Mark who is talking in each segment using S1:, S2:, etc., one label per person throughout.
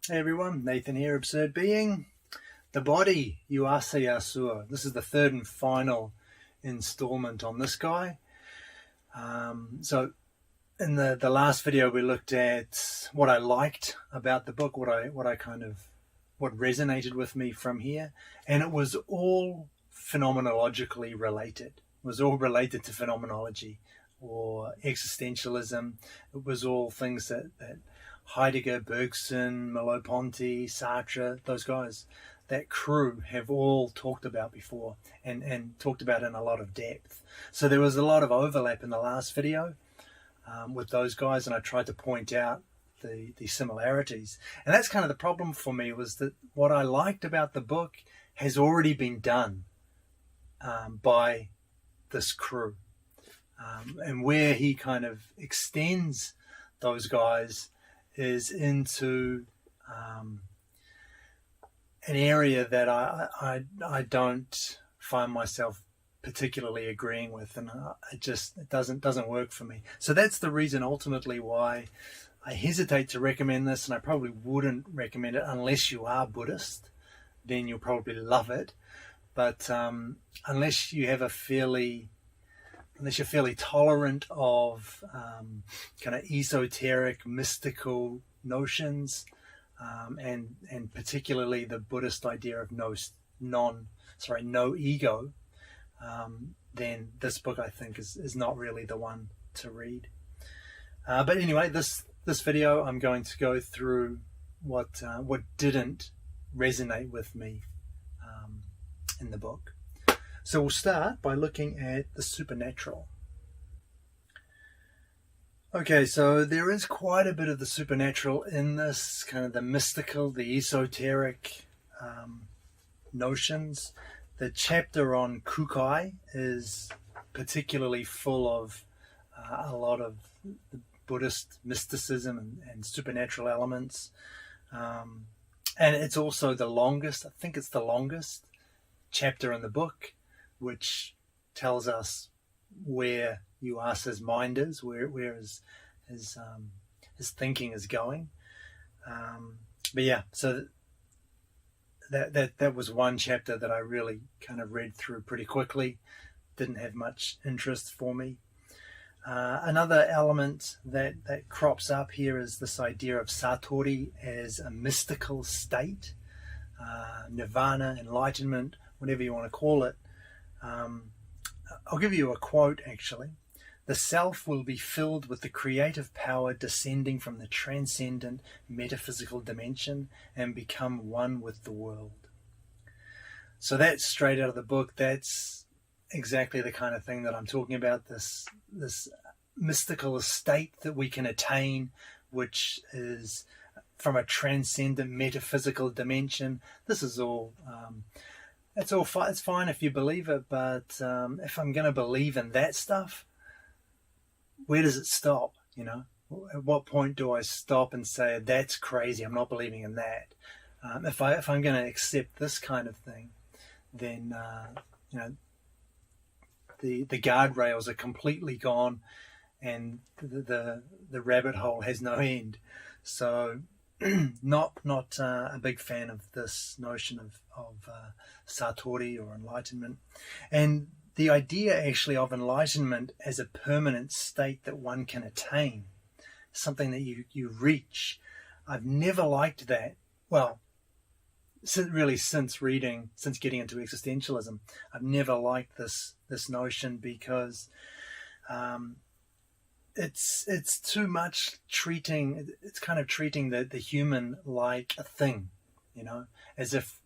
S1: Hey everyone, Nathan here, Absurd Being. The body, Yuasa Yasuo. This is the third and final installment on this guy. So in the last video we looked at what I liked about the book, what resonated with me from here, and it was all phenomenologically related. It was all related to phenomenology or existentialism. It was all things that Heidegger, Bergson, Merleau-Ponty, Sartre, those guys, that crew have all talked about before and talked about in a lot of depth. So there was a lot of overlap in the last video with those guys, and I tried to point out the similarities. And that's kind of the problem for me, was that what I liked about the book has already been done by this crew. And where he kind of extends those guys is into an area that I don't find myself particularly agreeing with, and it doesn't work for me. So that's the reason ultimately why I hesitate to recommend this, and I probably wouldn't recommend it unless you are Buddhist. Then you'll probably love it. But unless you're fairly tolerant of kind of esoteric, mystical notions, and particularly the Buddhist idea of no ego, then this book, I think, is not really the one to read. But anyway, this video, I'm going to go through what didn't resonate with me in the book. So we'll start by looking at the supernatural. Okay, so there is quite a bit of the supernatural in this, kind of the mystical, the esoteric notions. The chapter on Kukai is particularly full of a lot of Buddhist mysticism and supernatural elements. And it's also the longest, I think it's the longest chapter in the book, which tells us where Yuasa's mind is, where his thinking is going. But yeah, so that was one chapter that I really kind of read through pretty quickly. Didn't have much interest for me. Another element that crops up here is this idea of Satori as a mystical state, nirvana, enlightenment, whatever you want to call it. I'll give you a quote, actually. The self will be filled with the creative power descending from the transcendent metaphysical dimension and become one with the world. So that's straight out of the book. That's exactly the kind of thing that I'm talking about, this mystical state that we can attain, which is from a transcendent metaphysical dimension. This is all... It's fine if you believe it, but if I'm going to believe in that stuff, where does it stop? At what point do I stop and say that's crazy? I'm not believing in that. If I'm going to accept this kind of thing, then the guardrails are completely gone, and the rabbit hole has no end. So not a big fan of this notion of Satori or enlightenment, and the idea actually of enlightenment as a permanent state that one can attain, something that you reach. I've never liked that. Well, since getting into existentialism, I've never liked this notion, because it's too much treating the human like a thing, as if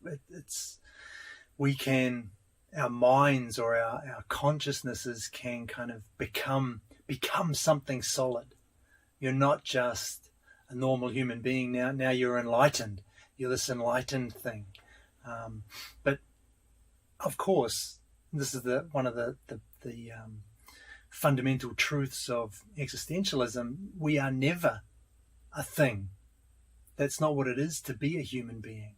S1: our minds or our consciousnesses can kind of become something solid. You're not just a normal human being now you're enlightened. You're this enlightened thing. But of course, this is one of the fundamental truths of existentialism. We are never a thing. That's not what it is to be a human being.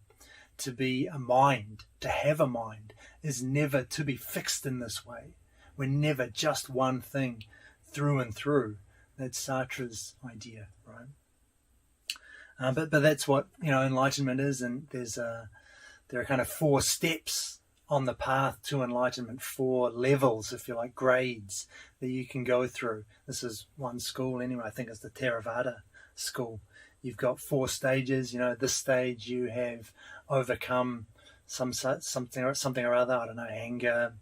S1: To be a mind, to have a mind, is never to be fixed in this way. We're never just one thing through and through. That's Sartre's idea, right? But that's what enlightenment is, and there are kind of 4 steps on the path to enlightenment, 4 levels, if you like, grades that you can go through. This is one school anyway. I think it's the Theravada school. You've got 4 stages. This stage you have overcome something or other. I don't know, anger,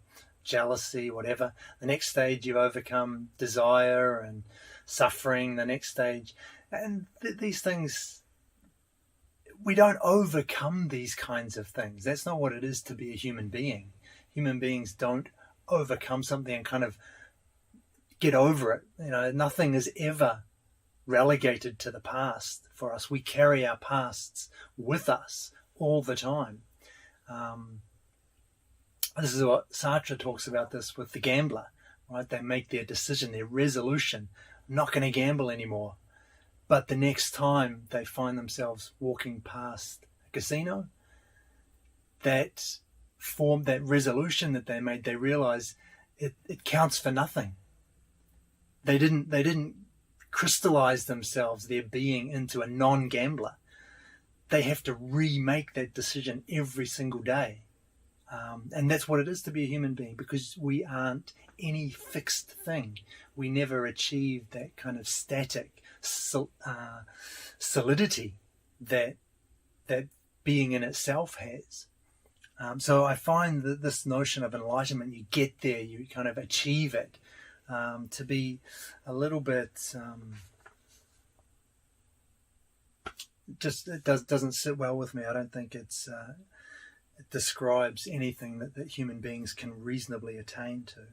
S1: jealousy, whatever. The next stage you've overcome desire and suffering. The next stage, and these things, we don't overcome these kinds of things. That's not what it is to be a human being. Human beings don't overcome something and kind of get over it. Nothing is ever relegated to the past for us. We carry our pasts with us all the time. This is what Satori talks about this with the gambler, right? They make their decision, their resolution, I'm not going to gamble anymore. But the next time they find themselves walking past a casino, that resolution that they made, they realize it counts for nothing. They didn't crystallize themselves, their being, into a non-gambler. They have to remake that decision every single day. And that's what it is to be a human being, because we aren't any fixed thing. We never achieve that kind of static solidity that being in itself has. So I find that this notion of enlightenment, you get there, you kind of achieve it, to be a little bit it doesn't sit well with me. I don't think it describes anything that human beings can reasonably attain to.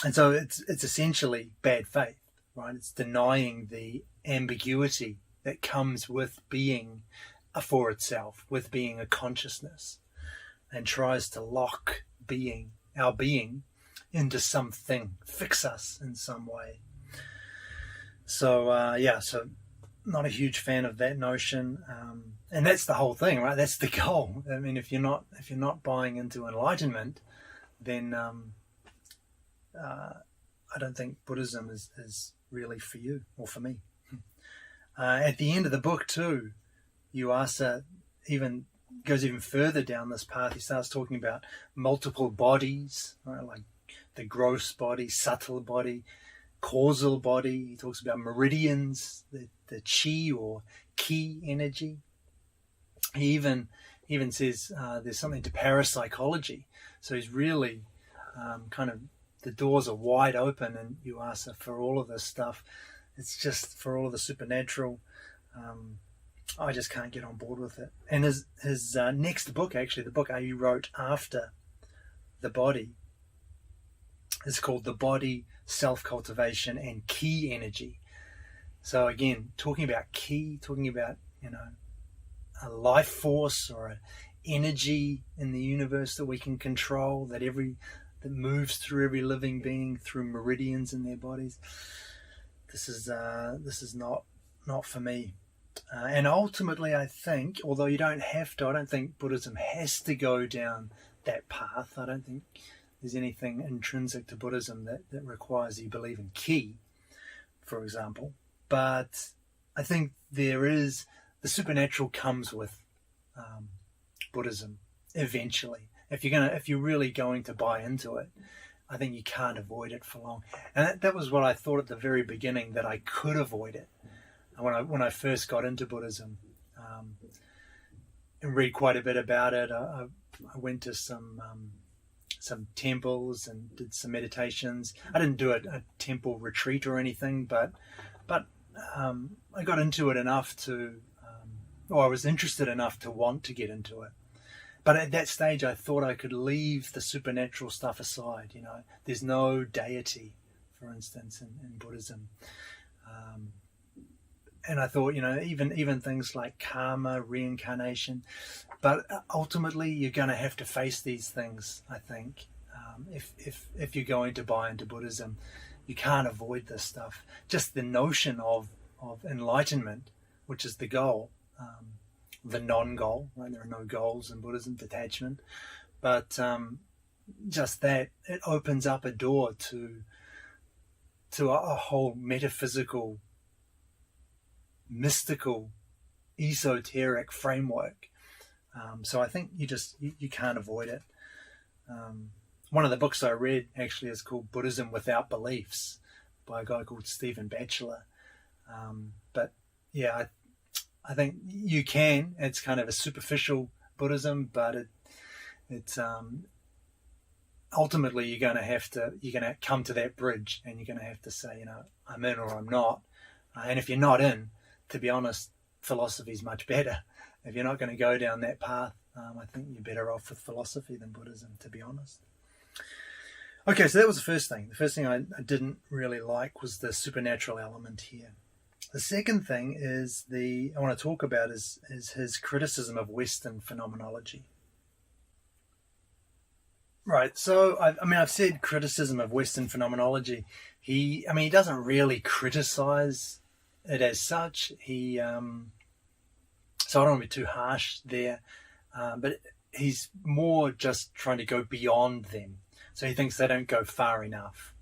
S1: And so it's essentially bad faith, right? It's denying the ambiguity that comes with being a for itself, with being a consciousness, and tries to lock our being into something, fix us in some way. So so not a huge fan of that notion, and that's the whole thing, right? That's the goal. I mean, if you're not buying into enlightenment, then I don't think Buddhism is really for you or for me. At the end of the book too, Yuasa goes even further down this path. He starts talking about multiple bodies, right? Like the gross body, subtle body, causal body. He talks about meridians, the chi or ki energy. He even says there's something to parapsychology. So he's really kind of, the doors are wide open in Yuasa for all of this stuff. It's just for all of the supernatural. I just can't get on board with it. And his next book, actually, the book he wrote after the body, is called The Body, Self-Cultivation and Ki Energy. So again, talking about ki, talking about a life force or an energy in the universe that we can control, that moves through every living being through meridians in their bodies. This is not for me. And ultimately, I think, although you don't have to, I don't think Buddhism has to go down that path. I don't think there's anything intrinsic to Buddhism that requires you believe in ki, for example. But I think the supernatural comes with Buddhism eventually. If you're really going to buy into it, I think you can't avoid it for long. And that was what I thought at the very beginning, that I could avoid it. When I first got into Buddhism, and read quite a bit about it, I went to some temples and did some meditations. I didn't do a temple retreat or anything, but I got into it enough I was interested enough to want to get into it. But at that stage, I thought I could leave the supernatural stuff aside. There's no deity, for instance, in Buddhism. And I thought, even things like karma, reincarnation, but ultimately you're going to have to face these things, I think. If you're going to buy into Buddhism, you can't avoid this stuff. Just the notion of enlightenment, which is the goal, the non-goal, right? There are no goals in Buddhism, detachment, but just that, it opens up a door to a whole metaphysical mystical, esoteric framework. So I think you can't avoid it. One of the books I read actually is called Buddhism Without Beliefs by a guy called Stephen Batchelor. But yeah, I think you can. It's kind of a superficial Buddhism, but it's ultimately you're going to come to that bridge, and you're going to have to say, I'm in or I'm not. And if you're not in, to be honest, philosophy is much better. If you're not going to go down that path, I think you're better off with philosophy than Buddhism, to be honest. Okay, so that was the first thing. The first thing I didn't really like was the supernatural element here. The second thing is I want to talk about is his criticism of Western phenomenology. Right, so I've said criticism of Western phenomenology. He doesn't really criticize it as such. So I don't want to be too harsh there, but he's more just trying to go beyond them. So he thinks they don't go far enough.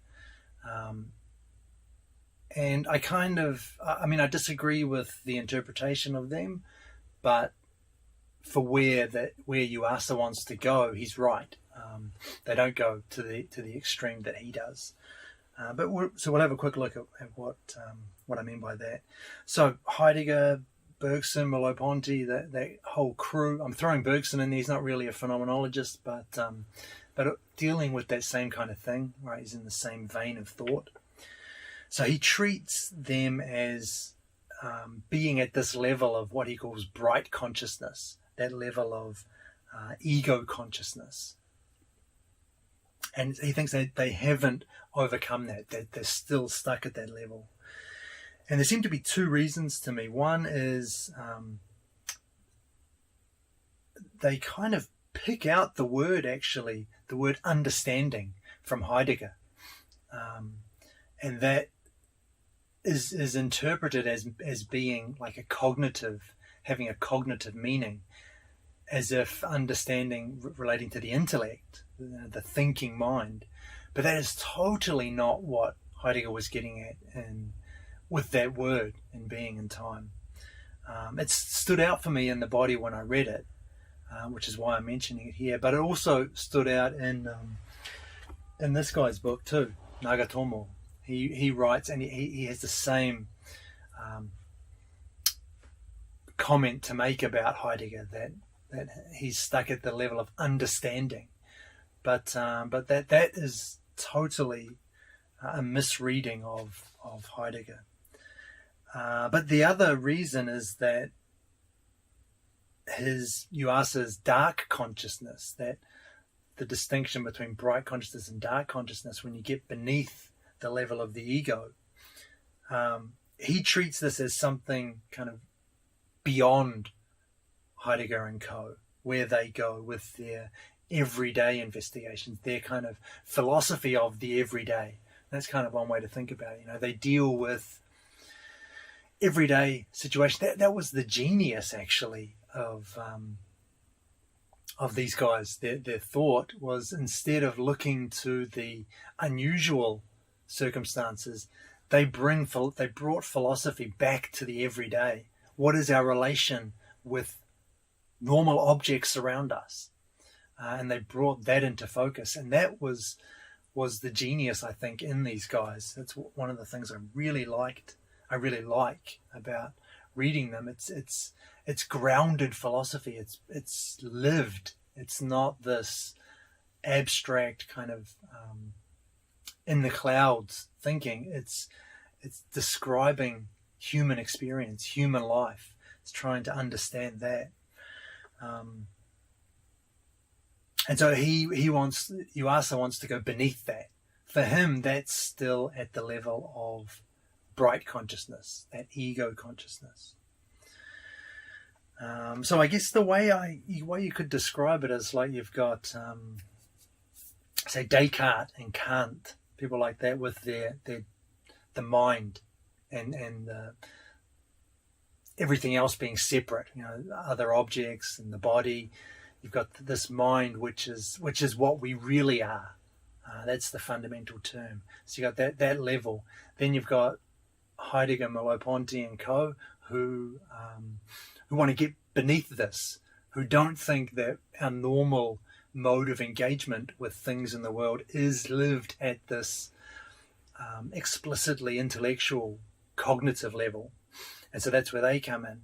S1: And I disagree with the interpretation of them, but for where Yuasa wants to go, he's right. They don't go to the extreme that he does. So we'll have a quick look at what I mean by that. So Heidegger, Bergson, Merleau-Ponty, that whole crew. I'm throwing Bergson in there. He's not really a phenomenologist, but dealing with that same kind of thing, right? He's in the same vein of thought. So he treats them as being at this level of what he calls bright consciousness, that level of ego consciousness. And he thinks that they haven't overcome that they're still stuck at that level. And there seem to be two reasons to me. One is they kind of pick out the word understanding from Heidegger. And that is interpreted as being like having a cognitive meaning, as if understanding relating to the intellect, the thinking mind. But that is totally not what Heidegger was getting at with that word in Being and Time. It stood out for me in the body when I read it, which is why I'm mentioning it here. But it also stood out in this guy's book too, Nagatomo. He writes, and he has the same comment to make about Heidegger, that he's stuck at the level of understanding, but that is totally a misreading of Heidegger. But the other reason is that Yuasa's dark consciousness, that the distinction between bright consciousness and dark consciousness, when you get beneath the level of the ego, he treats this as something kind of beyond Heidegger and co, where they go with their everyday investigations, their kind of philosophy of the everyday. That's kind of one way to think about it. They deal with everyday situations. That was the genius, actually, of these guys. Their thought was, instead of looking to the unusual circumstances, they brought philosophy back to the everyday. What is our relation with normal objects around us? And they brought that into focus, and that was the genius, I think, in these guys. That's one of the things I really like about reading them. It's grounded philosophy. It's lived. It's not this abstract kind of in the clouds thinking. It's describing human experience, human life. It's trying to understand that. And so Yuasa wants to go beneath that. For him, that's still at the level of bright consciousness, that ego consciousness. So I guess the way you could describe it is like you've got, say, Descartes and Kant, people like that, with the mind and everything else being separate, other objects and the body. You've got this mind, which is what we really are. That's the fundamental term. So you got that level. Then you've got Heidegger, Merleau-Ponty and co, who want to get beneath this, who don't think that our normal mode of engagement with things in the world is lived at this explicitly intellectual, cognitive level. And so that's where they come in.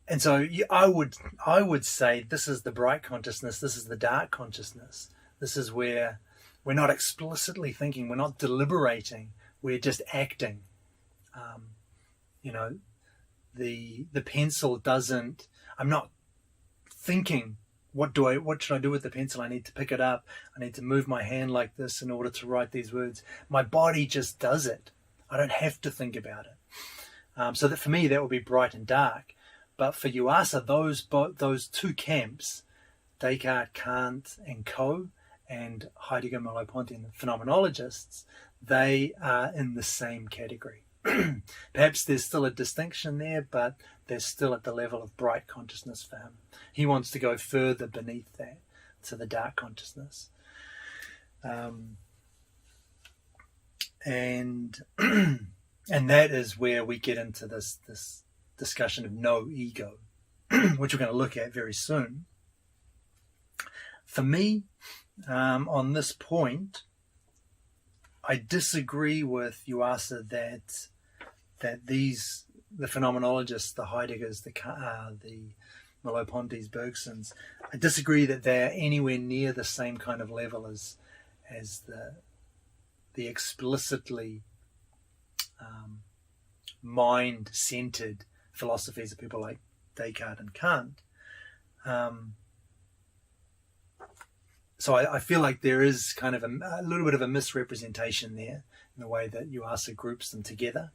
S1: And so I would say this is the bright consciousness, this is the dark consciousness. This is where we're not explicitly thinking, we're not deliberating, we're just acting. The pencil doesn't, I'm not thinking, what should I do with the pencil? I need to pick it up. I need to move my hand like this in order to write these words. My body just does it. I don't have to think about it. So that for me, that would be bright and dark. But for Yuasa, those two camps, Descartes, Kant, and Co., and Heidegger, Merleau-Ponty, and the phenomenologists, they are in the same category. Perhaps there's still a distinction there, but they're still at the level of bright consciousness for him. He wants to go further beneath that, to the dark consciousness. And that is where we get into this discussion of no ego, which we're going to look at very soon. For me, on this point, I disagree with Yuasa that the phenomenologists, the Heideggers, the Merleau-Ponty's, Bergsons, I disagree that they're anywhere near the same kind of level as the explicitly mind-centered philosophies of people like Descartes and Kant. So I feel like there is kind of a little bit of a misrepresentation there in the way that Yuasa groups them together.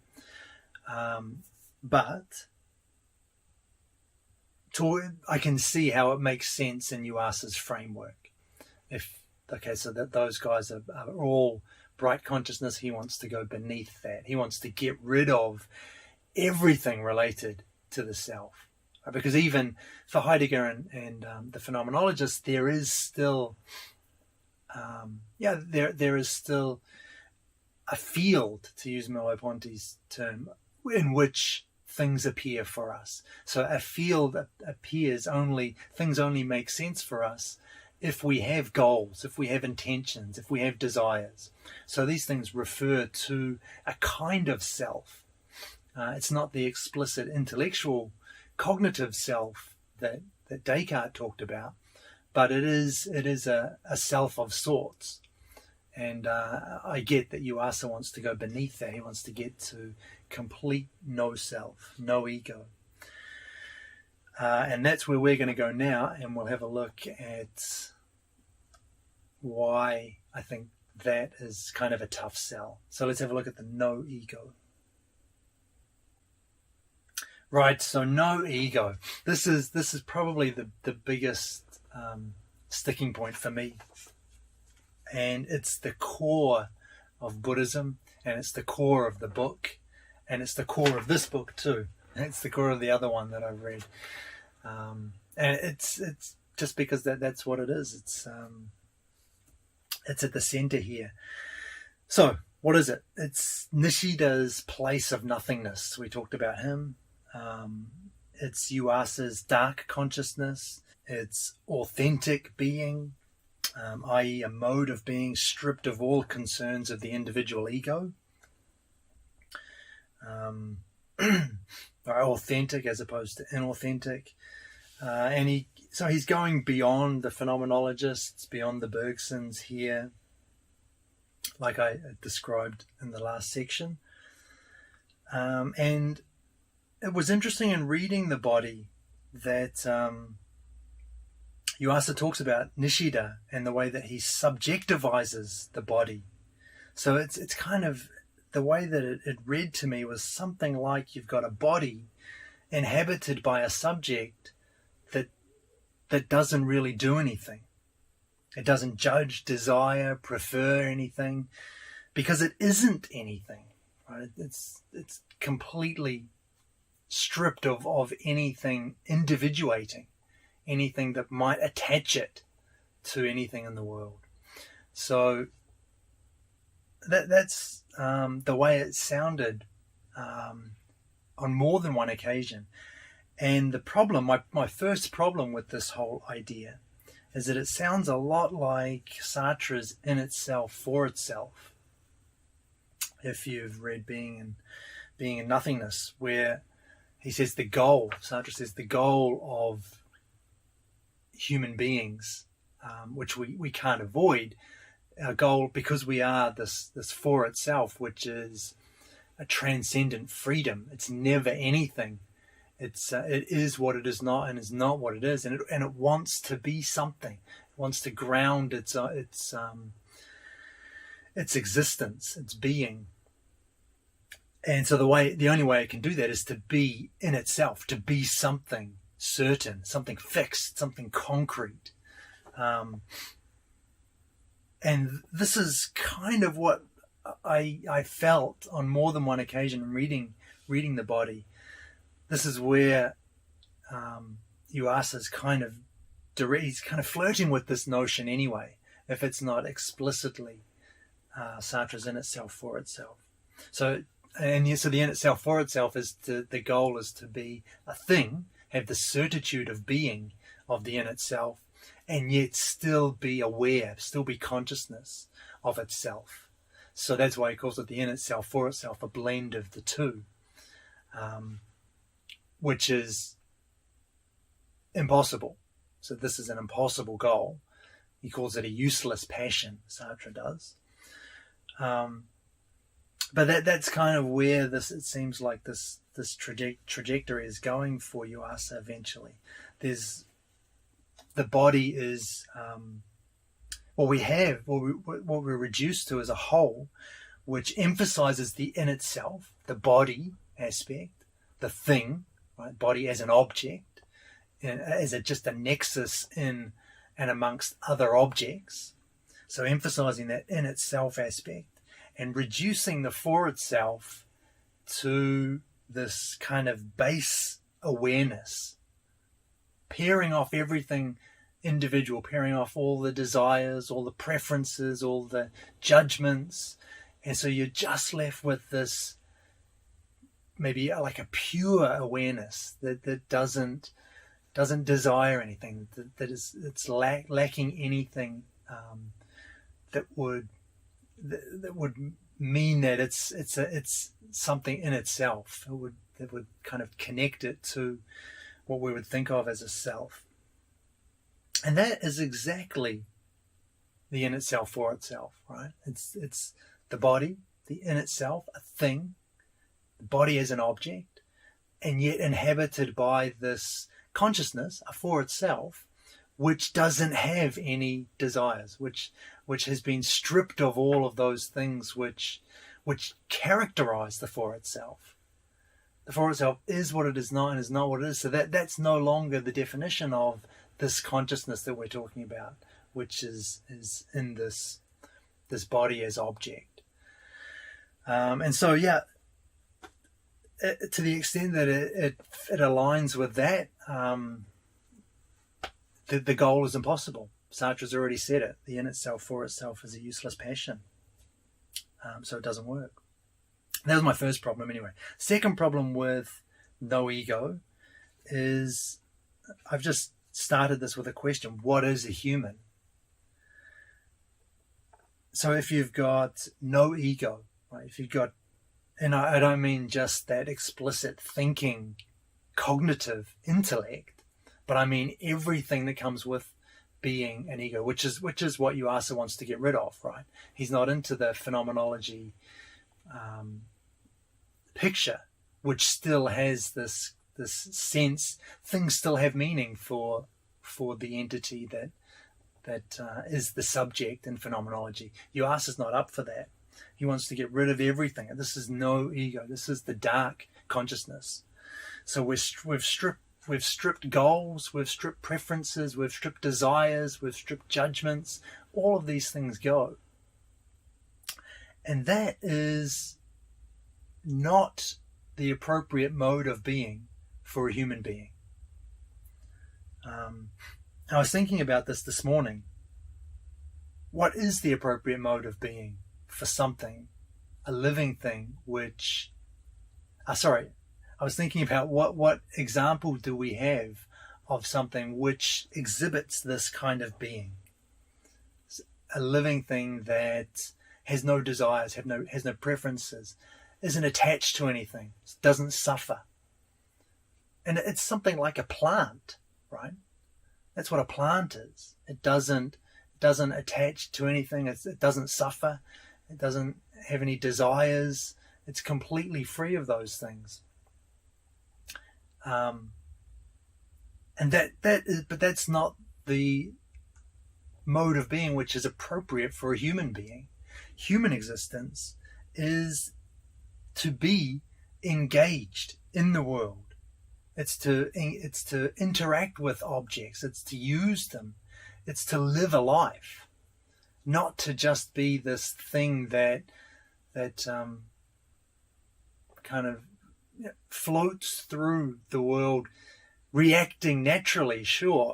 S1: But I can see how it makes sense in Yuasa's framework. So that those guys are all bright consciousness, he wants to go beneath that. He wants to get rid of everything related to the self. Because even for Heidegger and the phenomenologists, there is still, there is still a field, to use Merleau-Ponty's term, in which things appear for us. So a field appears things only make sense for us if we have goals, if we have intentions, if we have desires. So these things refer to a kind of self. It's not the explicit intellectual cognitive self that Descartes talked about, but it is a self of sorts. And I get that Yuasa wants to go beneath that. He wants to get to complete no self, no ego. And that's where we're going to go now, and we'll have a look at why I think that is kind of a tough sell. So let's have a look at the no ego. Right, so no ego. This is probably the biggest sticking point for me. And it's the core of Buddhism, and it's the core of the book, and it's the core of this book too. And it's the core of the other one that I've read. And it's just because that's what it is. It's at the center here. So what is it? It's Nishida's place of nothingness. We talked about him. It's Yuasa's dark consciousness. It's authentic being, i.e. a mode of being stripped of all concerns of the individual ego. Authentic as opposed to inauthentic. And he's going beyond the phenomenologists, beyond the Bergsons here, like I described in the last section. And it was interesting in reading the body that Yuasa talks about Nishida and the way that he subjectivizes the body. So it's kind of the way that it read to me was something like you've got a body inhabited by a subject that doesn't really do anything. It doesn't judge, desire, prefer anything, because it isn't anything. Right? It's completely stripped of anything individuating, anything that might attach it to anything in the world. So that's the way it sounded on more than one occasion. And the problem, my first problem with this whole idea is that it sounds a lot like Sartre's in itself, for itself. If you've read Being and Nothingness, where he says Sartre says the goal of human beings, which we can't avoid, our goal, because we are this for itself, which is a transcendent freedom. It's never anything. It is what it is not, and is not what it is, and it wants to be something. It wants to ground its existence, its being. And so the only way it can do that is to be in itself, to be something certain, something fixed, something concrete. And this is kind of what I felt on more than one occasion reading the body. This is where Yuasa's he's kind of flirting with this notion anyway, if it's not explicitly Sartre's in itself, for itself. So the in itself, for itself the goal is to be a thing, have the certitude of being of the in itself, and yet still be aware, still be consciousness of itself. So that's why he calls it the in itself, for itself, a blend of the two, which is impossible. So this is an impossible goal. He calls it a useless passion, Sartre does. But that's kind of where it seems like this trajectory is going for Yuasa eventually. The body is what we're reduced to as a whole, which emphasizes the in itself, the body aspect, the thing, right? Body as an object, as just a nexus in and amongst other objects. So emphasizing that in itself aspect and reducing the for itself to this kind of base awareness, pairing off everything individual, pairing off all the desires, all the preferences, all the judgments. And so you're just left with this, maybe like a pure awareness that doesn't desire anything, it's lacking anything that would mean that it's something in itself. That would kind of connect it to what we would think of as a self. And that is exactly the in itself, for itself, right? It's the body, the in itself, a thing, the body as an object, and yet inhabited by this consciousness, a for itself, which doesn't have any desires, which has been stripped of all of those things which characterize the for itself. The for itself is what it is not, and is not what it is. So that's no longer the definition of this consciousness that we're talking about, which is in this body as object. And so, yeah, to the extent that it aligns with that, the goal is impossible. Sartre's already said it. The in itself, for itself is a useless passion. So it doesn't work. That was my first problem anyway. Second problem with no ego is, I've just started this with a question: what is a human? So if you've got no ego, right? If you've got, and I don't mean just that explicit thinking, cognitive intellect, but I mean everything that comes with being an ego, which is what Yuasa wants to get rid of, right? He's not into the phenomenology picture, which still has this sense, things still have meaning for the entity that is the subject in phenomenology. Yuasa's not up for that. He wants to get rid of everything. And this is no ego. This is the dark consciousness. So we've stripped goals, we've stripped preferences, we've stripped desires, we've stripped judgments. All of these things go. And that is not the appropriate mode of being for a human being. I was thinking about this morning. What is the appropriate mode of being for something, a living thing, I was thinking about what example do we have of something which exhibits this kind of being, a living thing that has no desires, has no preferences, isn't attached to anything, doesn't suffer. And it's something like a plant, right? That's what a plant is. It doesn't attach to anything. It doesn't suffer. It doesn't have any desires. It's completely free of those things. And but that's not the mode of being which is appropriate for a human being. Human existence is to be engaged in the world. It's to interact with objects. It's to use them. It's to live a life, not to just be this thing that kind of floats through the world, reacting naturally,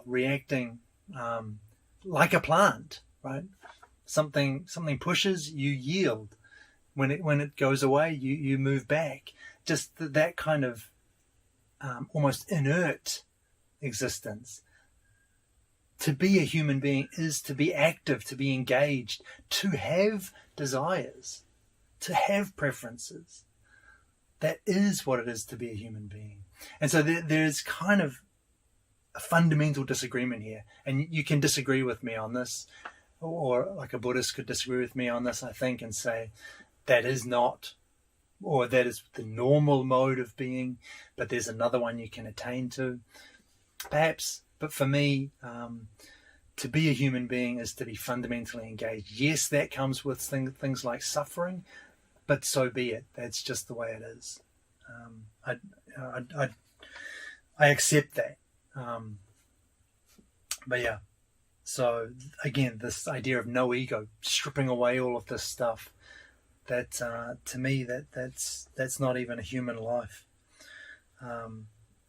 S1: reacting like a plant, right? Something pushes, you yield. When it goes away, you move back. Just that kind of almost inert existence. To be a human being is to be active, to be engaged, to have desires, to have preferences. That is what it is to be a human being. And so there's kind of a fundamental disagreement here. And you can disagree with me on this, or like a Buddhist could disagree with me on this, I think, and say that is not, or that is the normal mode of being, but there's another one you can attain to, perhaps. But for me, to be a human being is to be fundamentally engaged. Yes, that comes with things like suffering, but so be it. That's just the way it is. I accept that. But yeah, so again, this idea of no ego, stripping away all of this stuff, that to me that's not even a human life.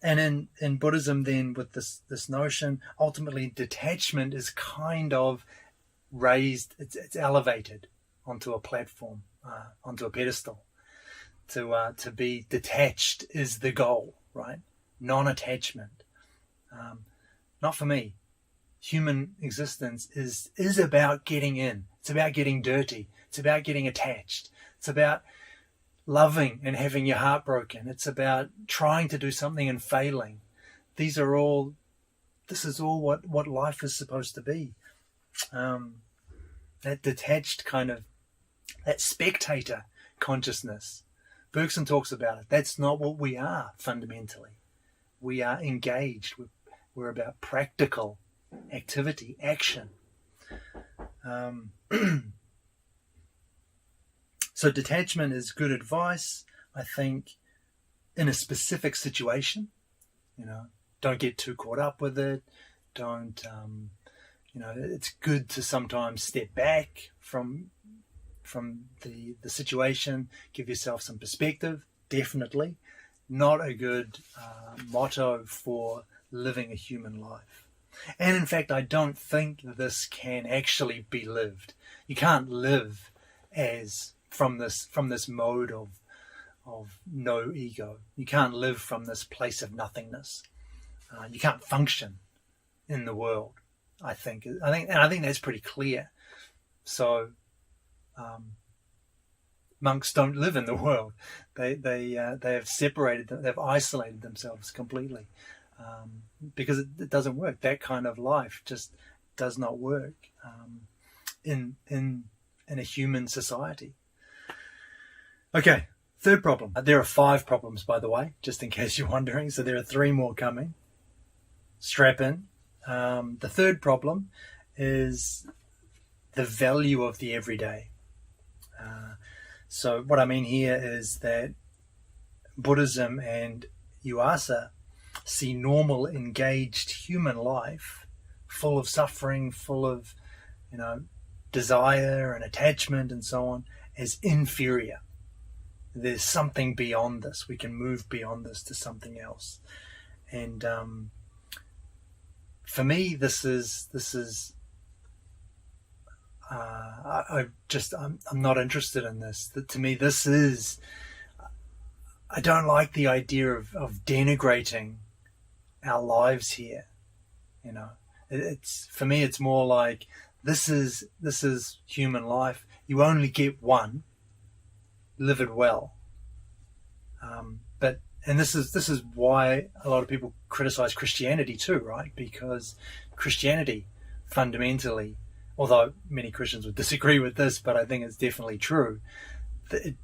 S1: And in Buddhism, then, with this notion, ultimately detachment is kind of raised, it's elevated onto a platform, onto a pedestal. To be detached is the goal, right? Non-attachment. Not for me. Human existence is about getting in. It's about getting dirty. It's about getting attached. It's about loving and having your heart broken. It's about trying to do something and failing. This is all what life is supposed to be. That detached kind of, that spectator consciousness. Bergson talks about it. That's not what we are fundamentally. We are engaged. We're about practical activity, action. So detachment is good advice, I think, in a specific situation. Don't get too caught up with it. Don't, it's good to sometimes step back from the situation, give yourself some perspective. Definitely not a good motto for living a human life. And in fact, I don't think this can actually be lived. You can't live as from this mode of no ego. You can't live from this place of nothingness. You can't function in the world. I think that's pretty clear. So monks don't live in the world. They have separated them. They've isolated themselves completely because it doesn't work. That kind of life just does not work in a human society. Okay, third problem. There are 5 problems, by the way, just in case you're wondering. So there are 3 more coming. Strap in. The third problem is the value of the everyday. So what I mean here is that Buddhism and Yuasa see normal, engaged human life, full of suffering, full of, desire and attachment and so on, as inferior. There's something beyond this. We can move beyond this to something else. And for me, this is I'm not interested in this. To me, this is I don't like the idea of denigrating our lives here. You know, it's for me, it's more like this is human life. You only get one. Live it well. And this is why a lot of people criticize Christianity too, right? Because Christianity fundamentally, although many Christians would disagree with this, but I think it's definitely true, that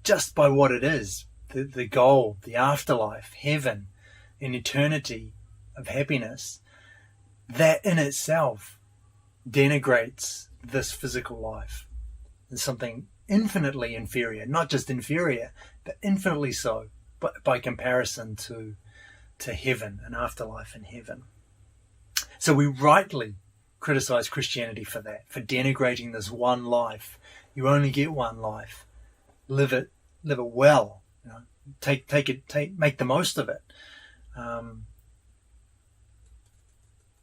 S1: just by what it is, the goal, the afterlife, heaven, an eternity of happiness, that in itself denigrates this physical life as something infinitely inferior, not just inferior, but infinitely so by comparison to heaven, an afterlife in heaven. So we rightly criticize Christianity for that, for denigrating this one life. You only get one life. Live it well. You know, make the most of it.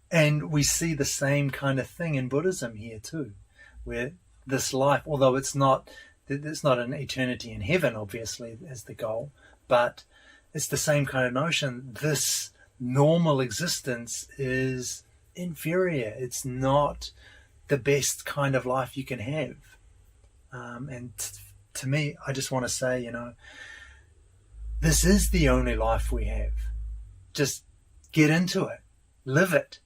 S1: And we see the same kind of thing in Buddhism here too, where this life, although it's not an eternity in heaven, obviously, as the goal, but it's the same kind of notion. This normal existence is inferior. It's not the best kind of life you can have. And to me, I just want to say, you know, this is the only life we have. Just get into it. Live it.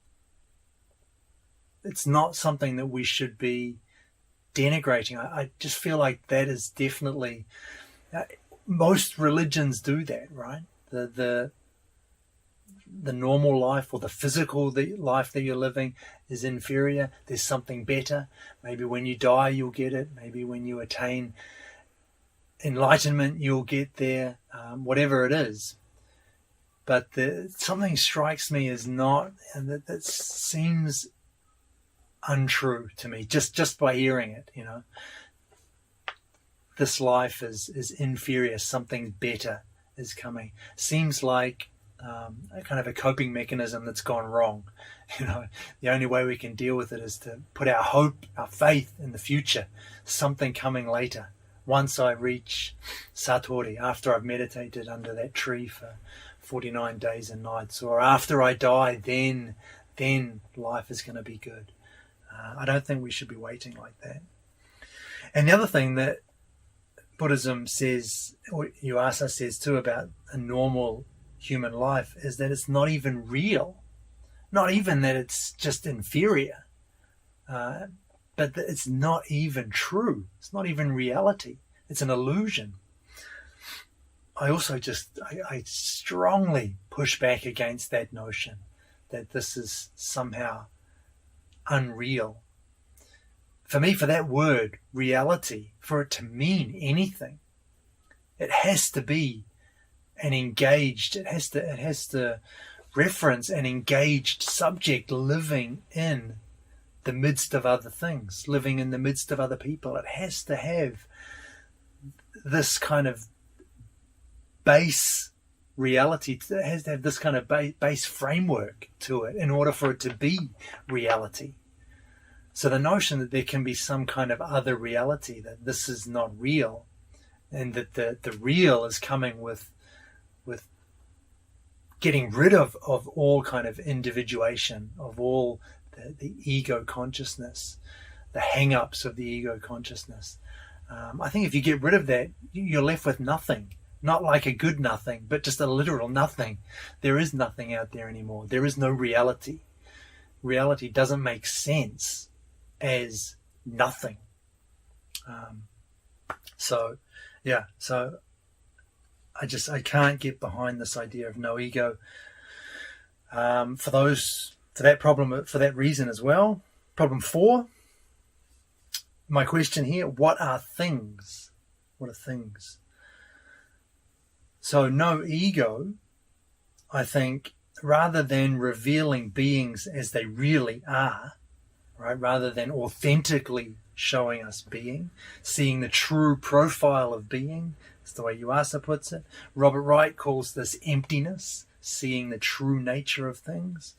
S1: It's not something that we should be denigrating. I just feel like that is definitely... most religions do that, right? The normal life or the physical life that you're living is inferior. There's something better. Maybe when you die, you'll get it. Maybe when you attain enlightenment, you'll get there. Whatever it is. But something strikes me as not, and that seems untrue to me, just by hearing it, you know. This life is inferior, something better is coming. Seems like a kind of a coping mechanism that's gone wrong. You know, the only way we can deal with it is to put our hope, our faith in the future, something coming later. Once I reach Satori, after I've meditated under that tree for 49 days and nights, or after I die, then life is going to be good. I don't think we should be waiting like that. And the other thing that Buddhism says, or Yuasa says too, about a normal human life is that it's not even real. Not even that it's just inferior, but that it's not even true. It's not even reality. It's an illusion. I also I strongly push back against that notion that this is somehow unreal. For me, for that word, reality, for it to mean anything, it has to be an engaged, it has to reference an engaged subject living in the midst of other things, living in the midst of other people. It has to have this kind of base reality. It has to have this kind of base framework to it in order for it to be reality. So the notion that there can be some kind of other reality, that this is not real, and that the real is coming with getting rid of all kind of individuation, of all the ego consciousness, the hang-ups of the ego consciousness. I think if you get rid of that, you're left with nothing. Not like a good nothing, but just a literal nothing. There is nothing out there anymore. There is no reality. Reality doesn't make sense as nothing. So I can't get behind this idea of no ego. For that reason as well. Problem 4. My question here: what are things? What are things? So no ego, I think, rather than revealing beings as they really are, right? Rather than authentically showing us being, seeing the true profile of being, that's the way Yuasa puts it. Robert Wright calls this emptiness, seeing the true nature of things.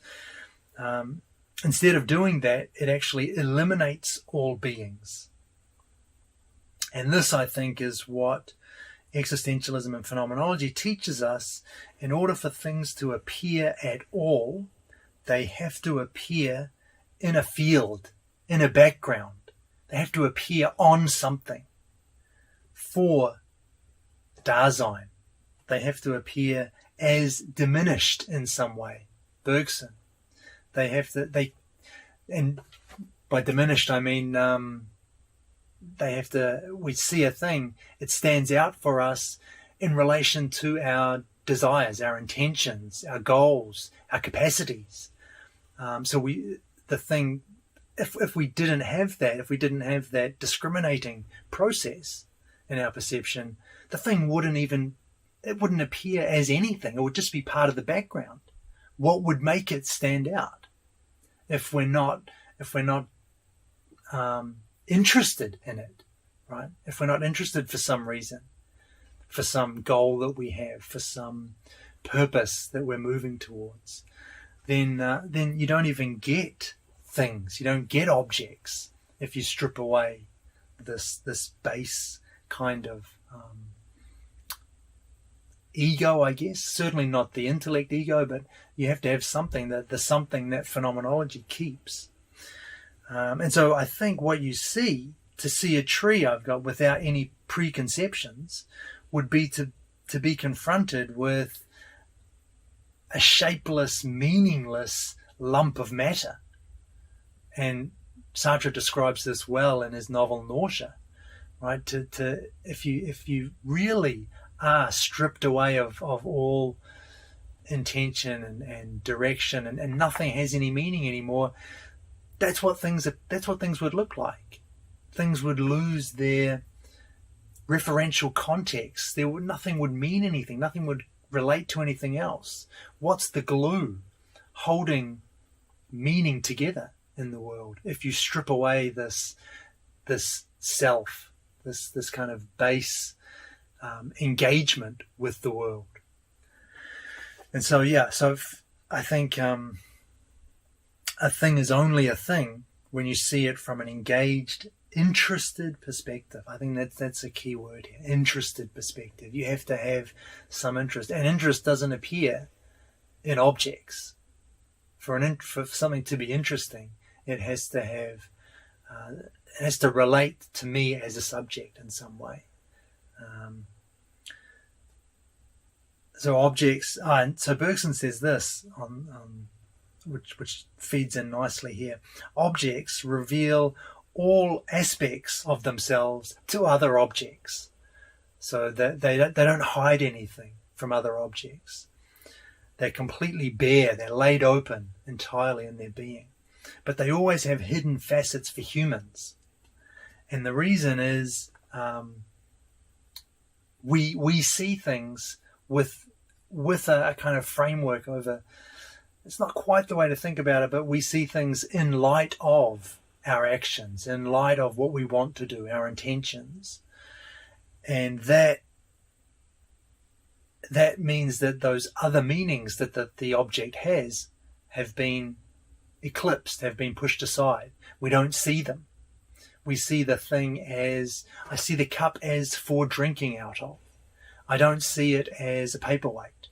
S1: Instead of doing that, it actually eliminates all beings. And this, I think, is what existentialism and phenomenology teaches us, in order for things to appear at all, they have to appear in a field, in a background. They have to appear on something. For Dasein, they have to appear as diminished in some way. Bergson, and by diminished I mean we see a thing, it stands out for us in relation to our desires, our intentions, our goals, our capacities. If we didn't have that discriminating process in our perception, the thing it wouldn't appear as anything. It would just be part of the background. What would make it stand out if we're not interested in it, right? If we're not interested for some reason, for some goal that we have, for some purpose that we're moving towards, then you don't even get things. You don't get objects if you strip away this base kind of ego, I guess. Certainly not the intellect ego, but you have to have something, the something that phenomenology keeps. And so I think what you see, to see a tree I've got without any preconceptions, would be to be confronted with a shapeless, meaningless lump of matter. And Sartre describes this well in his novel Nausea, right? If you really are stripped away of all intention and direction, and nothing has any meaning anymore, that's what things would look like. Things would lose their referential context. Nothing would mean anything. Nothing would relate to anything else. What's the glue holding meaning together in the world if you strip away this self, this kind of base engagement with the world? And so I think a thing is only a thing when you see it from an engaged, interested perspective. I think that's a key word here. Interested perspective. You have to have some interest, and interest doesn't appear in objects. For something to be interesting, it has to relate to me as a subject in some way. So objects. So Bergson says this which feeds in nicely here. Objects reveal all aspects of themselves to other objects, so that they don't hide anything from other objects. They're completely bare. They're laid open entirely in their being, but they always have hidden facets for humans. And the reason is we see things with a kind of framework over. It's not quite the way to think about it, but we see things in light of our actions, in light of what we want to do, our intentions. And that means that those other meanings that the object has have been eclipsed, have been pushed aside. We don't see them. We see the thing as, I see the cup as for drinking out of. I don't see it as a paperweight.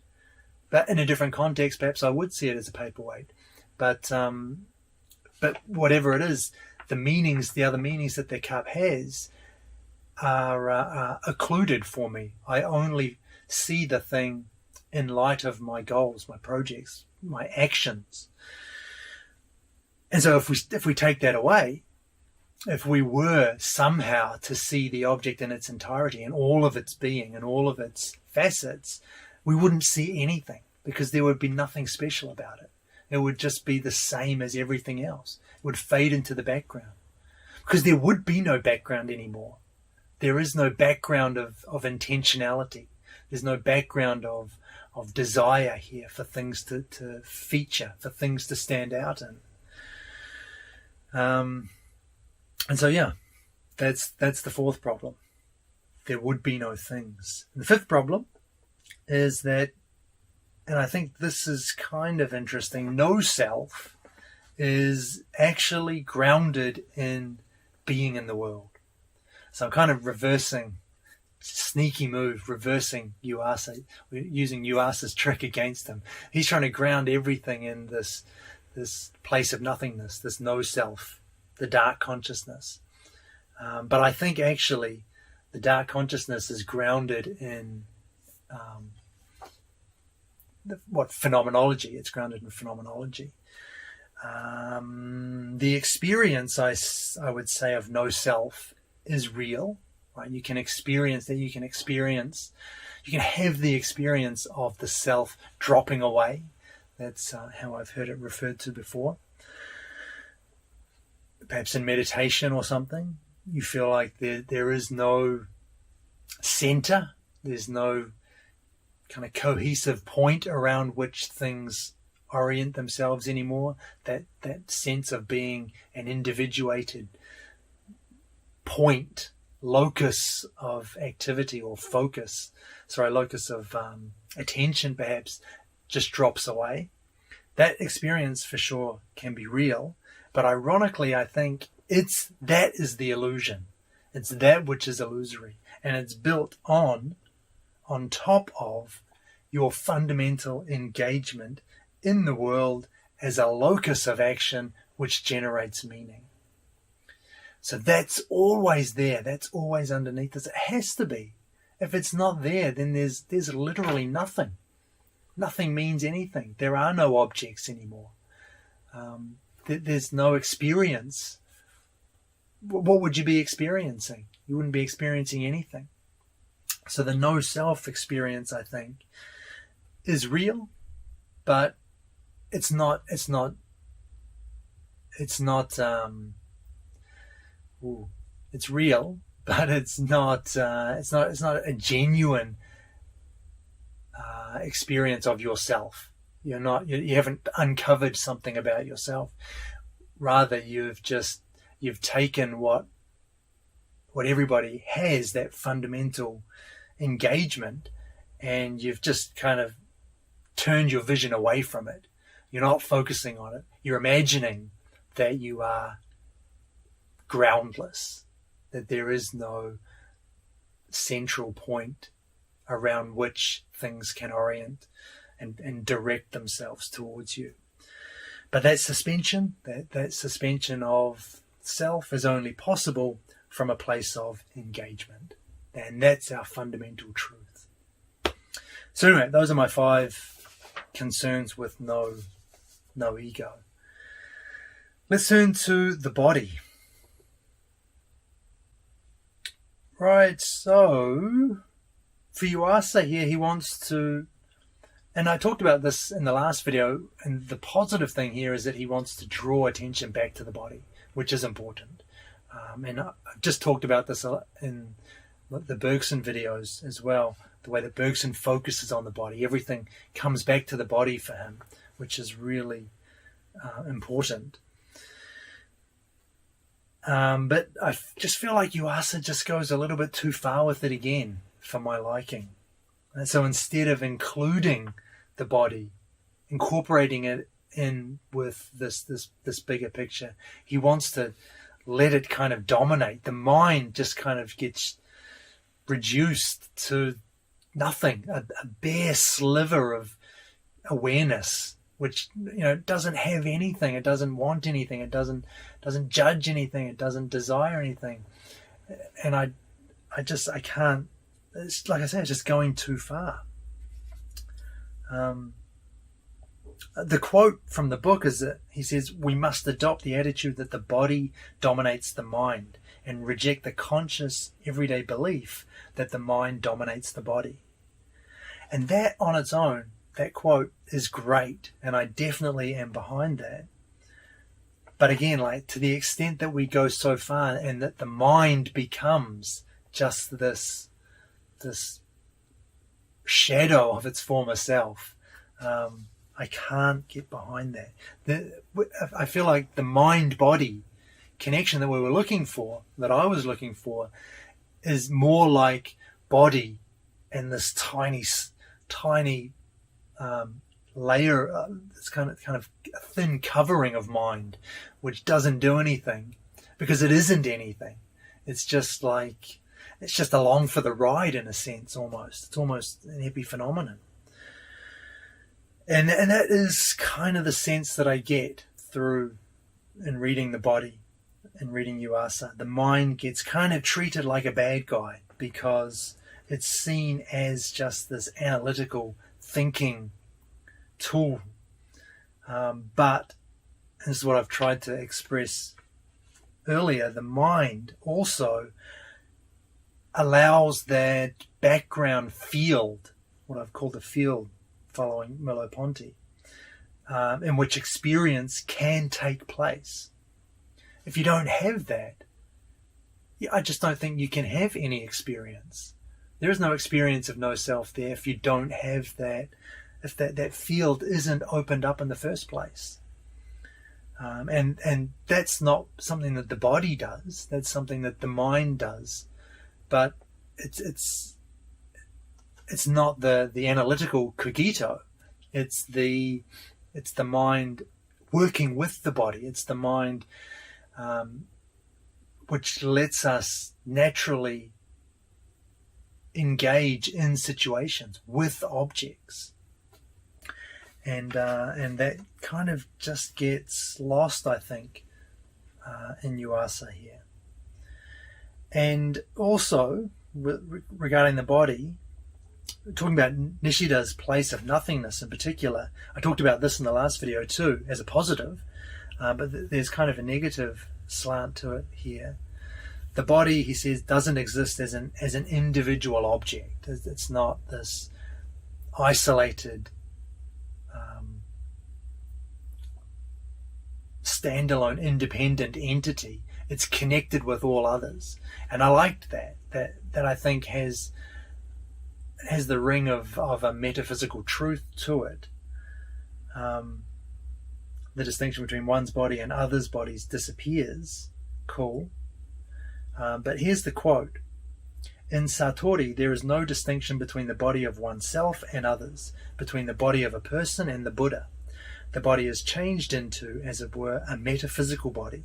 S1: But in a different context, perhaps I would see it as a paperweight. But whatever it is, the other meanings that the cup has are occluded for me. I only see the thing in light of my goals, my projects, my actions. And so if we take that away, if we were somehow to see the object in its entirety and all of its being and all of its facets, we wouldn't see anything, because there would be nothing special about it. It would just be the same as everything else. It would fade into the background, because there would be no background anymore. There is no background of intentionality. There's no background of desire here for things to feature, for things to stand out in. And so, that's the fourth problem. There would be no things. And the fifth problem is that, and I think this is kind of interesting, no self is actually grounded in being in the world. So I'm kind of reversing sneaky move, reversing Yuasa, using Yuasa's trick against him. He's trying to ground everything in this place of nothingness, this no self, the dark consciousness. But I think actually the dark consciousness is grounded in phenomenology. It's grounded in phenomenology. The experience, I would say, of no self is real. Right? You can experience that. You can have the experience of the self dropping away. That's how I've heard it referred to before. Perhaps in meditation or something, you feel like there is no center. There's no kind of cohesive point around which things orient themselves anymore. That sense of being an individuated point, locus of activity or locus of attention perhaps, just drops away. That experience for sure can be real, but ironically I think that is the illusion. It's that which is illusory, and it's built on top of your fundamental engagement in the world as a locus of action which generates meaning. So that's always there. That's always underneath us. It has to be. If it's not there, then there's literally nothing. Nothing means anything. There are no objects anymore. There's no experience. What would you be experiencing? You wouldn't be experiencing anything. So the no self experience, I think, is real, but it's not it's not it's real, but it's not a genuine experience of yourself. You haven't uncovered something about yourself. Rather, you've taken what everybody has, that fundamental engagement, and you've just kind of turned your vision away from it. You're not focusing on it. You're imagining that you are groundless, that there is no central point around which things can orient and direct themselves towards you. But that suspension of self is only possible from a place of engagement. And that's our fundamental truth. So anyway, those are my 5 concerns with no ego. Let's turn to the body. Right, so for Yuasa here, he wants to, and I talked about this in the last video, and the positive thing here is that he wants to draw attention back to the body, which is important. And I've just talked about this in the Bergson videos as well, the way that Bergson focuses on the body. Everything comes back to the body for him, which is really important. But I just feel like Yuasa just goes a little bit too far with it again for my liking. And so instead of including the body, incorporating it in with this bigger picture, he wants to let it kind of dominate. The mind just kind of gets reduced to nothing, a bare sliver of awareness, which doesn't have anything. It doesn't want anything. It doesn't judge anything. It doesn't desire anything. And I can't. It's like I said, it's just going too far. The quote from the book is that he says, "We must adopt the attitude that the body dominates the mind and reject the conscious everyday belief that the mind dominates the body." And that on its own, that quote is great, and I definitely am behind that. But again, like, to the extent that we go so far and that the mind becomes just this shadow of its former self, I can't get behind that. I feel like the mind-body connection that we were looking for, that I was looking for, is more like body and this tiny layer, this kind of a thin covering of mind, which doesn't do anything, because it isn't anything. It's just like it's just along for the ride in a sense. It's almost an epiphenomenon. And that is kind of the sense that I get through in reading the body and reading Yuasa. The mind gets kind of treated like a bad guy because it's seen as just this analytical thinking tool. But this is what I've tried to express earlier. The mind also allows that background field, what I've called a field following Merleau-Ponty, in which experience can take place. If you don't have that, I just don't think you can have any experience. There is no experience of no self there if you don't have that, if that field isn't opened up in the first place. And that's not something that the body does. That's something that the mind does. But it's not the analytical cogito. It's the mind working with the body. It's the mind which lets us naturally engage in situations with objects. And that kind of just gets lost, I think, in Yuasa here. And also, regarding the body, talking about Nishida's place of nothingness in particular, I talked about this in the last video too, as a positive, but there's kind of a negative slant to it here. The body, he says, doesn't exist as an individual object. It's not this isolated, standalone, independent entity. It's connected with all others, and I liked that I think has the ring of a metaphysical truth to it. The distinction between one's body and others' bodies disappears. Cool. But here's the quote. In Satori, there is no distinction between the body of oneself and others, between the body of a person and the Buddha. The body is changed into, as it were, a metaphysical body,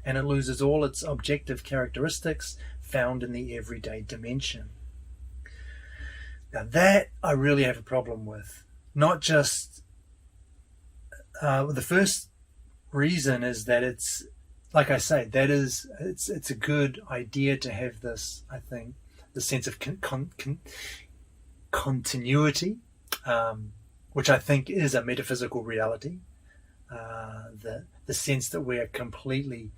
S1: and it loses all its objective characteristics found in the everyday dimension. Now that I really have a problem with. Not just the first reason is that it's, like I say, it's a good idea to have this, I think, the sense of continuity, which I think is a metaphysical reality. The sense that we're completely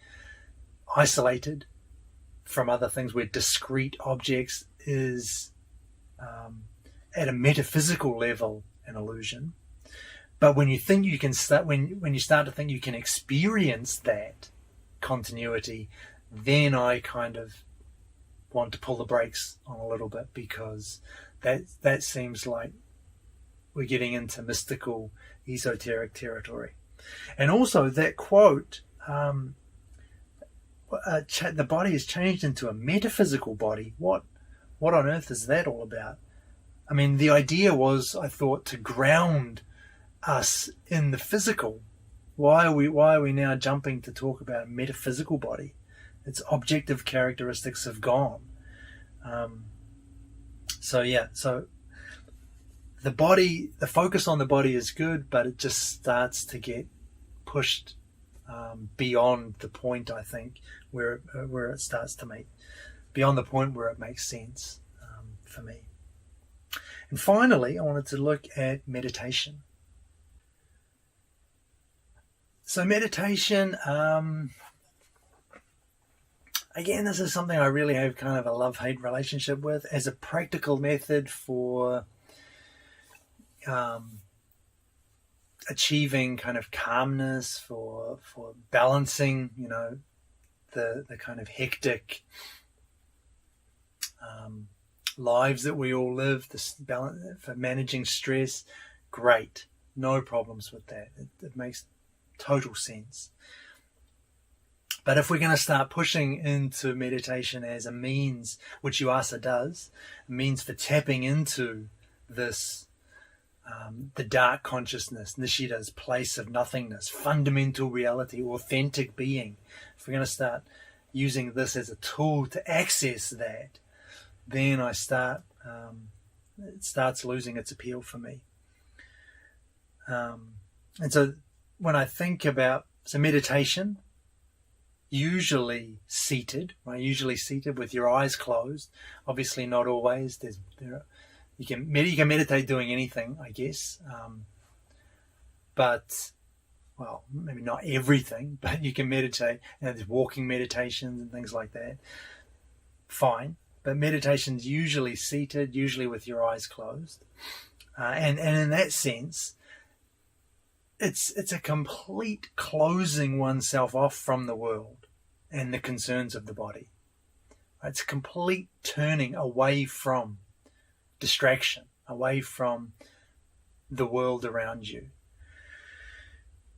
S1: isolated from other things, we're discrete objects, is at a metaphysical level an illusion. But when you think you can when you start to think you can experience that continuity, then I kind of want to pull the brakes on a little bit, because that seems like we're getting into mystical, esoteric territory. And also that quote, the body is changed into a metaphysical body. What on earth is that all about? I mean, the idea was, I thought, to ground us in the physical. Why are we now jumping to talk about a metaphysical body? Its objective characteristics have gone. So the body, the focus on the body is good, but it just starts to get pushed beyond the point, I think, where it starts to make, beyond the point where it makes sense for me. And finally, I wanted to look at meditation. So meditation, again, this is something I really have kind of a love-hate relationship with as a practical method for achieving kind of calmness, for balancing, the kind of hectic lives that we all live, this balance, for managing stress. Great, no problems with that. It makes total sense. But if we're going to start pushing into meditation as a means, which Yuasa does, a means for tapping into this, the dark consciousness, Nishida's place of nothingness, fundamental reality, authentic being, if we're going to start using this as a tool to access that, then I start, it starts losing its appeal for me. And so when I think about, so meditation, usually seated, right? Usually seated with your eyes closed. Obviously not always. You can meditate doing anything, I guess. But, well, maybe not everything, but you can meditate. There's walking meditations and things like that. Fine. But meditation's usually seated, usually with your eyes closed. And in that sense, it's a complete closing oneself off from the world and the concerns of the body. It's a complete turning away from distraction, away from the world around you.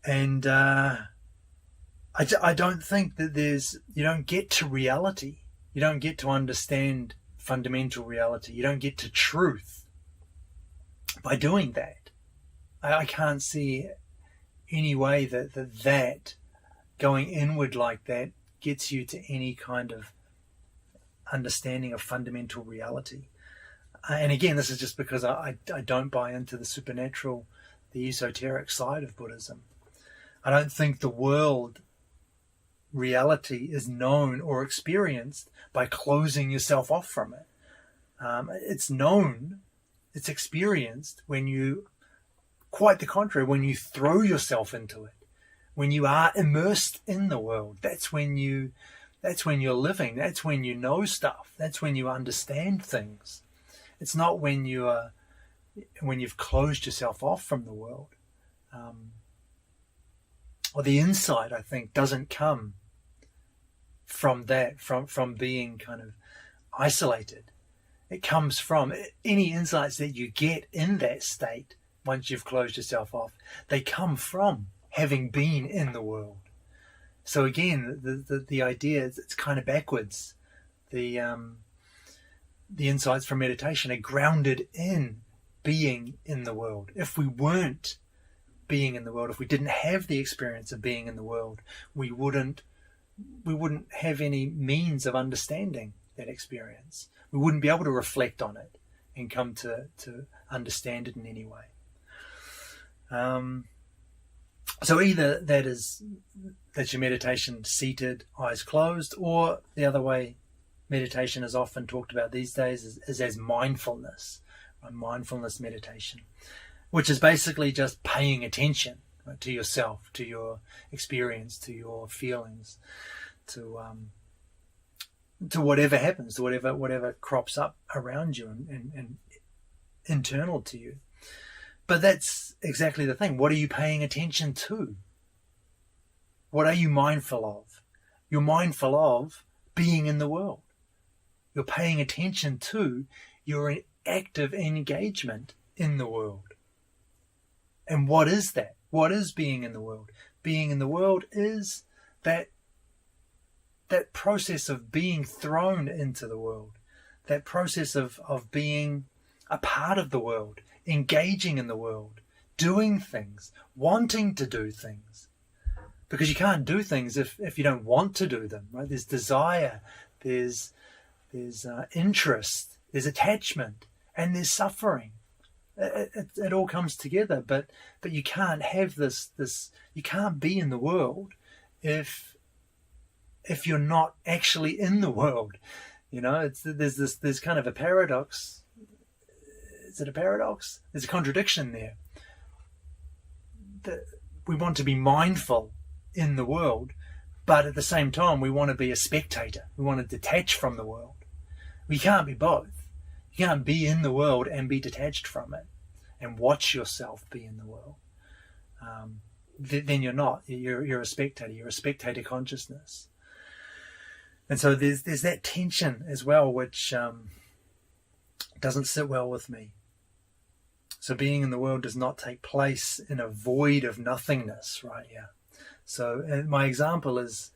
S1: And I don't think that you don't get to reality. You don't get to understand fundamental reality. You don't get to truth by doing that. I can't see any way that going inward like that gets you to any kind of understanding of fundamental reality. And again, this is just because I don't buy into the supernatural, the esoteric side of Buddhism. I don't think the world reality is known or experienced by closing yourself off from it. It's known, it's experienced when you, quite the contrary, when you throw yourself into it, when you are immersed in the world. That's when you're living. That's when you know stuff. That's when you understand things. It's not when you've closed yourself off from the world. Or the insight, I think, doesn't come from that, from being kind of isolated. It comes from any insights that you get in that state once you've closed yourself off. They come from having been in the world. So again, the idea is it's kind of backwards. The insights from meditation are grounded in being in the world. If we weren't being in the world, if we didn't have the experience of being in the world, we wouldn't have any means of understanding that experience. We wouldn't be able to reflect on it and come to understand it in any way. So either that's your meditation seated, eyes closed, or the other way meditation is often talked about these days is as mindfulness, right? Mindfulness meditation, which is basically just paying attention, right, to yourself, to your experience, to your feelings, to whatever happens, to whatever crops up around you and internal to you. But that's exactly the thing. What are you paying attention to? What are you mindful of? You're mindful of being in the world. You're paying attention to your active engagement in the world. And what is that? What is being in the world? Being in the world is that process of being thrown into the world, that process of being a part of the world, engaging in the world, doing things, wanting to do things. Because you can't do things if you don't want to do them, right? There's desire, there's interest, there's attachment, and there's suffering. It all comes together, but you can't have this. You can't be in the world if you're not actually in the world. You know, there's kind of a paradox. Is it a paradox? There's a contradiction there. We want to be mindful in the world, but at the same time we want to be a spectator. We want to detach from the world. We can't be both. You can't be in the world and be detached from it and watch yourself be in the world. Then you're not. You're a spectator. You're a spectator consciousness. And so there's that tension as well, which doesn't sit well with me. So being in the world does not take place in a void of nothingness, right? Yeah. So my example is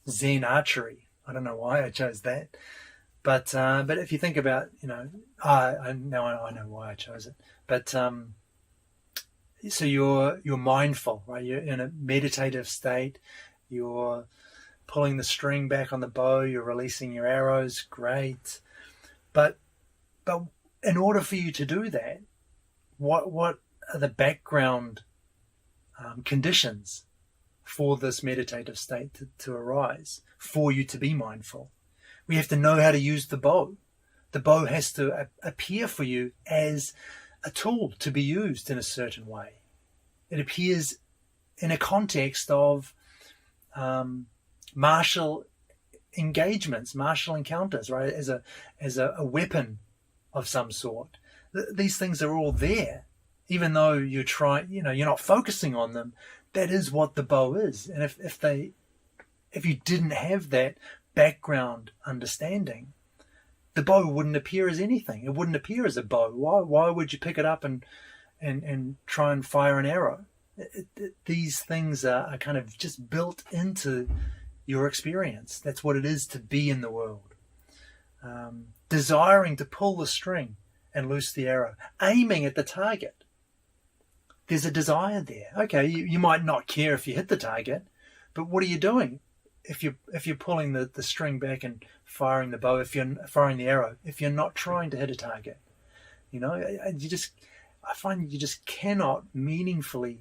S1: Zen archery. I don't know why I chose that, but if you think about, I know why I chose it. But so you're mindful, right? You're in a meditative state. You're pulling the string back on the bow, you're releasing your arrows, great. But in order for you to do that, what are the background conditions for this meditative state to arise, for you to be mindful? We have to know how to use the bow. The bow has to appear for you as a tool to be used in a certain way. It appears in a context of martial engagements, martial encounters, right? As a weapon of some sort. These things are all there, even though you're not focusing on them. That is what the bow is. And if you didn't have that background understanding, the bow wouldn't appear as anything. It wouldn't appear as a bow. Why would you pick it up and try and fire an arrow? These things are kind of just built into your experience. That's what it is to be in the world. Desiring to pull the string and loose the arrow, aiming at the target. There's a desire there. Okay, you might not care if you hit the target, but what are you doing if you're pulling the string back and firing the bow, if you're firing the arrow, if you're not trying to hit a target? I find you just cannot meaningfully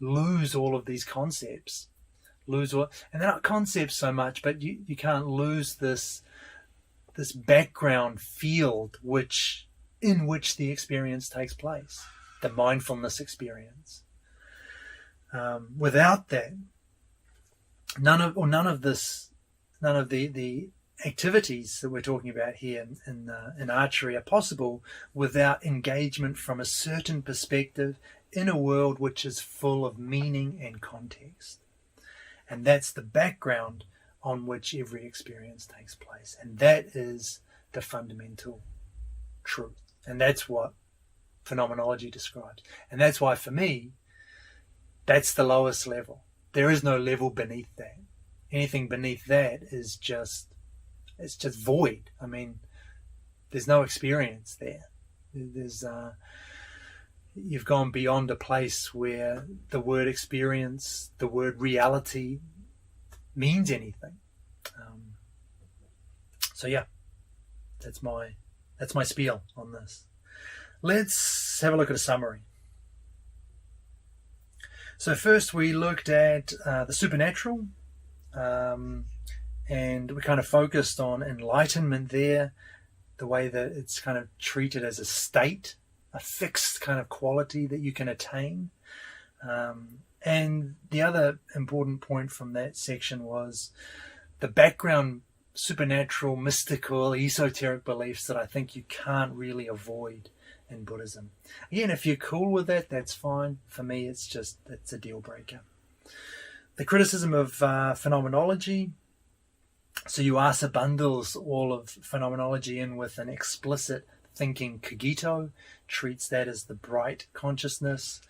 S1: lose all of these concepts. And they're not concepts so much, but you can't lose this background field in which the experience takes place, the mindfulness experience. Without that, none of the activities that we're talking about here in archery are possible without engagement from a certain perspective in a world which is full of meaning and context. And that's the background on which every experience takes place. And that is the fundamental truth. And that's what phenomenology describes. And that's why, for me, that's the lowest level. There is no level beneath that. Anything beneath that is just void. I mean, there's no experience there. You've gone beyond a place where the word experience, the word reality means anything. So yeah, that's my spiel on this. Let's have a look at a summary. So first we looked at the supernatural, and we kind of focused on enlightenment there, the way that it's kind of treated as a state, a fixed kind of quality that you can attain. And the other important point from that section was the background supernatural, mystical, esoteric beliefs that I think you can't really avoid in Buddhism. Again, if you're cool with that, that's fine. For me, it's a deal breaker. The criticism of phenomenology. So Yuasa bundles all of phenomenology in with an explicit thinking cogito, treats that as the bright consciousness,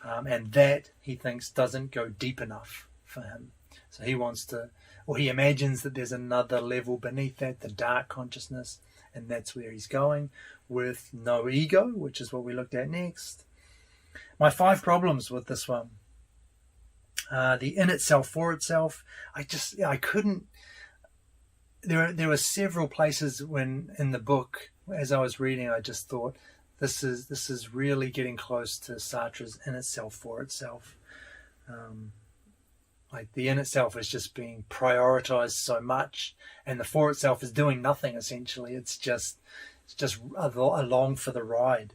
S1: and that, he thinks, doesn't go deep enough for him. So he imagines that there's another level beneath that, the dark consciousness, and that's where he's going, with no ego, which is what we looked at next. My 5 problems with this one. The in itself, for itself. I couldn't. There were several places in the book, as I was reading, I just thought, this is really getting close to Sartre's in itself, for itself. Like the in itself is just being prioritized so much, and the for itself is doing nothing essentially. It's just along for the ride.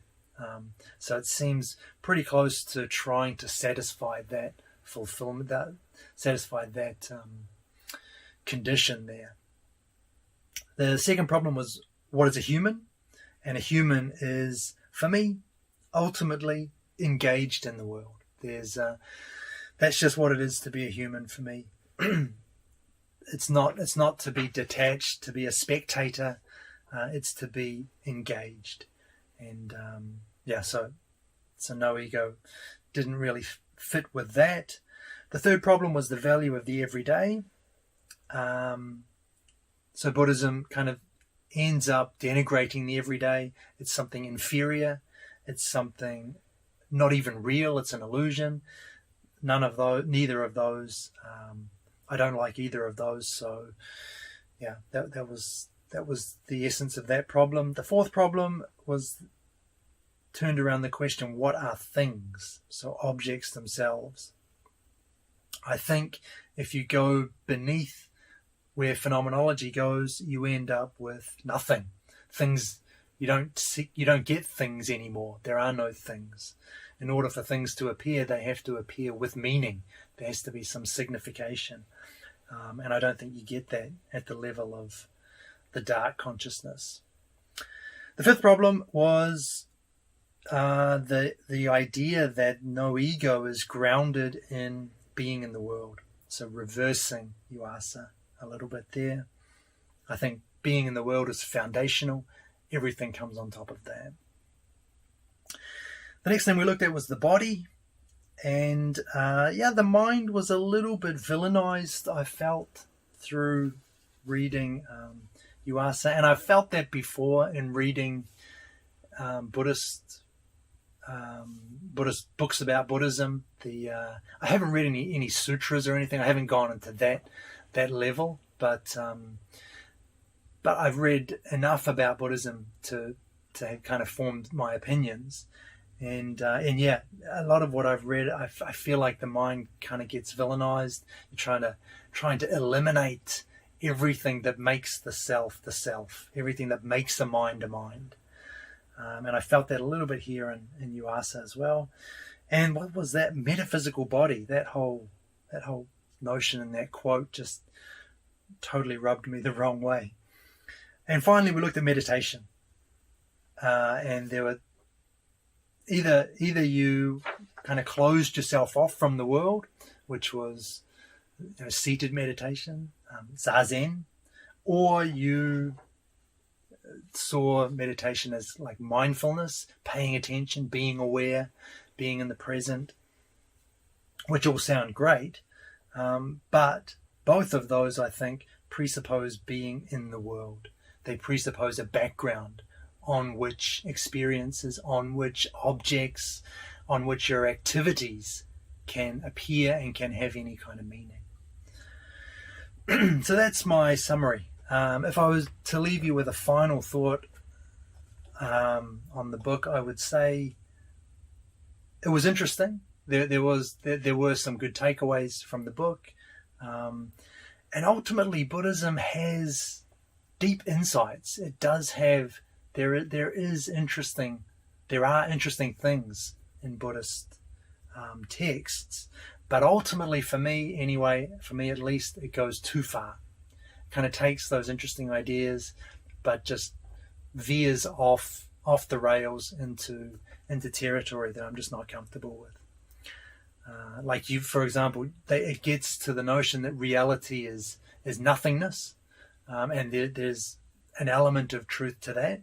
S1: So it seems pretty close to trying to satisfy that fulfillment, satisfy that condition there. The second problem was, what is a human? And a human is, for me, ultimately engaged in the world. That's just what it is to be a human for me. It's not to be detached, to be a spectator. It's to be engaged. And so no ego didn't really fit with that. The third problem was the value of the everyday. So Buddhism kind of ends up denigrating the everyday. It's something inferior. It's something not even real. It's an illusion. Neither of those I don't like either of those. So yeah, that was the essence of that problem. The fourth problem was turned around the question, what are things? So objects themselves. I think if you go beneath where phenomenology goes, you end up with nothing. Things, you don't get things anymore. There are no things. In order for things to appear, they have to appear with meaning. There has to be some signification. And I don't think you get that at the level of the dark consciousness. The fifth problem was the idea that no ego is grounded in being in the world. So reversing Yuasa a little bit there. I think being in the world is foundational. Everything comes on top of that. The next thing we looked at was the body. And the mind was a little bit villainized, I felt, through reading Yuasa. And I felt that before in reading Buddhist books about Buddhism. I haven't read any sutras or anything. I haven't gone into that level, but I've read enough about Buddhism to have kind of formed my opinions. And yeah, a lot of what I've read, I feel like the mind kind of gets villainized. You're trying to eliminate everything that makes the self, everything that makes the mind a mind. And I felt that a little bit here in Yuasa as well. And what was that metaphysical body? That whole notion in that quote just totally rubbed me the wrong way. And finally, we looked at meditation. And there were either you kind of closed yourself off from the world, which was seated meditation, zazen, or you saw meditation as like mindfulness, paying attention, being aware, being in the present, which all sound great, but both of those, I think, presuppose being in the world. They presuppose a background on which experiences, on which objects, on which your activities can appear and can have any kind of meaning. So that's my summary. If I was to leave you with a final thought on the book, I would say it was interesting. There were some good takeaways from the book, and ultimately Buddhism has deep insights. It does have there are interesting things in Buddhist texts, but ultimately for me at least, it goes too far. Kind of takes those interesting ideas, but just veers off the rails into territory that I'm just not comfortable with. For example, it gets to the notion that reality is nothingness, and there's an element of truth to that,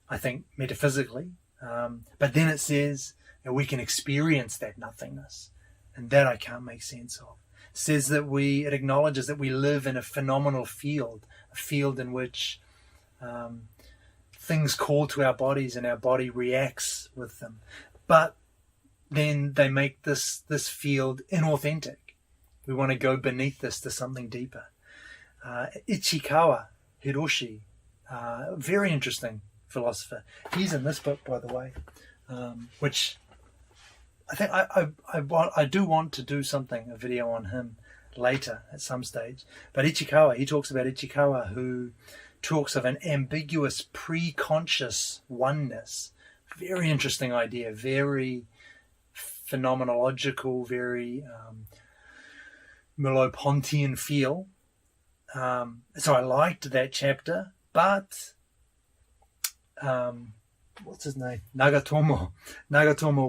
S1: I think, metaphysically. But then it says that we can experience that nothingness, and that I can't make sense of. Says that it acknowledges that we live in a phenomenal field, a field in which things call to our bodies and our body reacts with them. But then they make this field inauthentic. We want to go beneath this to something deeper. Ichikawa Hiroshi, very interesting philosopher. He's in this book, by the way, which I think I do want to do a video on him later at some stage. But Ichikawa, he talks about Ichikawa, who talks of an ambiguous pre-conscious oneness. Very interesting idea, very phenomenological, very Merleau-Pontian feel. So I liked that chapter, but what's his name? Nagatomo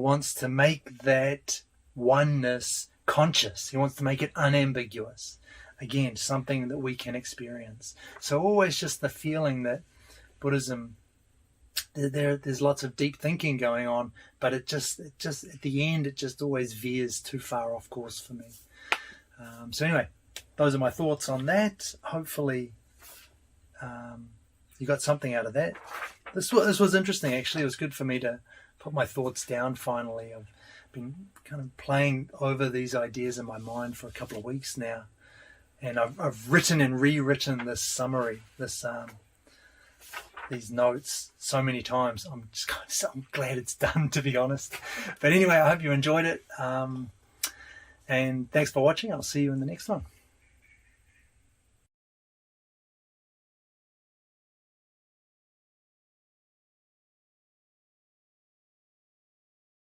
S1: wants to make that oneness conscious. He wants to make it unambiguous. Again, something that we can experience. So always just the feeling that Buddhism, there's lots of deep thinking going on, but it just at the end, it just always veers too far off course for me. So anyway, those are my thoughts on that. Hopefully you got something out of that. This was interesting, actually. It was good for me to put my thoughts down finally. I've been kind of playing over these ideas in my mind for a couple of weeks now. And I've written and rewritten this summary, these notes so many times. I'm glad it's done, to be honest. But anyway, I hope you enjoyed it. And thanks for watching. I'll see you in the next one.